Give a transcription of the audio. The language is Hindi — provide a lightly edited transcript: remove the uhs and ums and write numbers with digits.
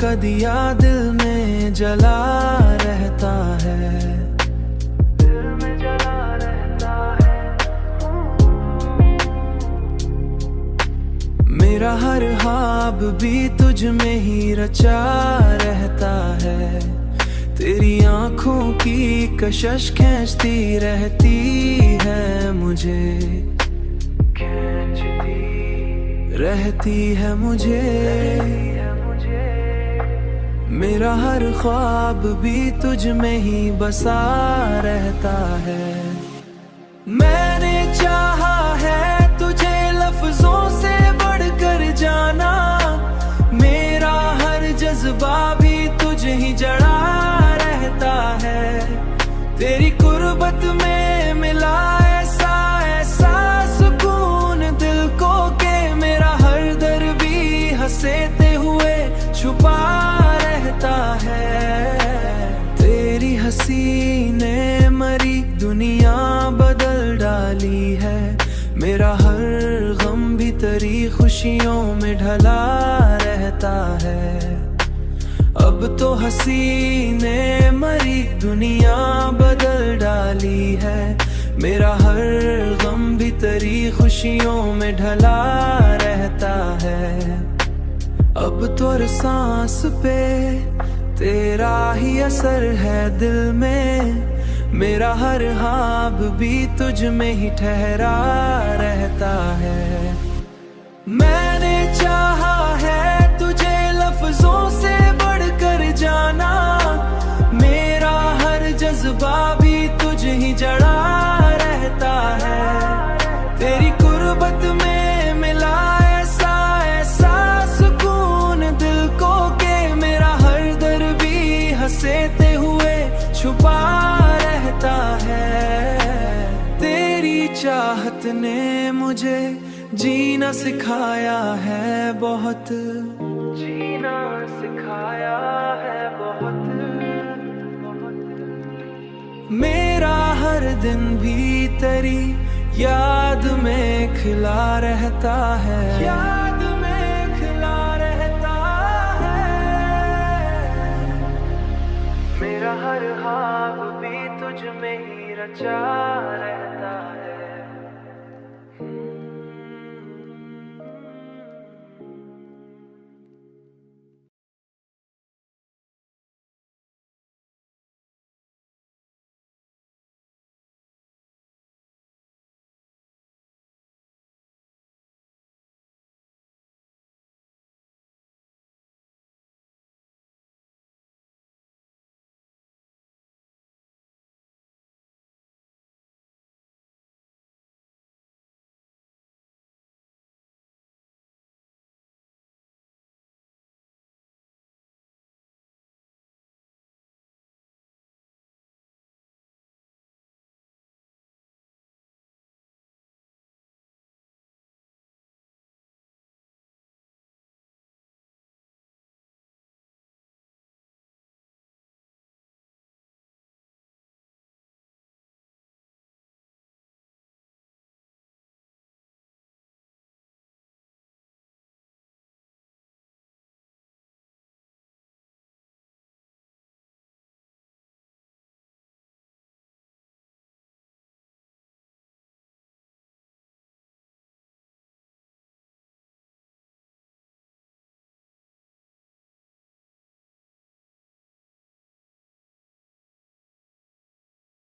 का दिया दिल में जला रहता है, दिल में जला रहता है। मेरा हर ख्वाब भी तुझ में ही रचा रहता है, तेरी आंखों की कशिश खींचती रहती है मुझे, खींचती रहती है मुझे। मेरा हर ख्वाब भी तुझ में ही बसा रहता है। मैंने चाहा है तुझे लफ्जों से बढ़कर जाना, मेरा हर जज्बा भी तुझे ही जड़ा रहता है। तेरी कुर्बत में मिला ऐसा ऐसा सुकून दिल को के मेरा हर दर्द भी हंसते हुए छुपा रहता है। तेरी हंसी ने मरी दुनिया बदल डाली है, मेरा हर गम भी तेरी खुशियों में ढला रहता है। अब तो हंसी ने मरी दुनिया बदल डाली है, मेरा हर गम भी तेरी खुशियों में ढला रहता है। अब तो हर सांस पे तेरा ही असर है दिल में, मेरा हर ख्वाब भी तुझ में ही ठहरा रहता है। मैंने चाहा है तुझे लफ्जों से बढ़कर जाना, मेरा हर जज्बा भी तुझे ही जड़ा रहता है। तेरी कुर्बत में मिला ऐसा ऐसा सुकून दिल को के मेरा हर दर्द भी हंसते हुए छुपा रहता है। तेरी चाहत ने मुझे जीना सिखाया है बहुत, जीना सिखाया है बहुत। मेरा हर दिन भी तेरी याद में खिला रहता है, याद में खिला रहता है। मेरा हर ख्वाब भी तुझ में ही रचा रहता है।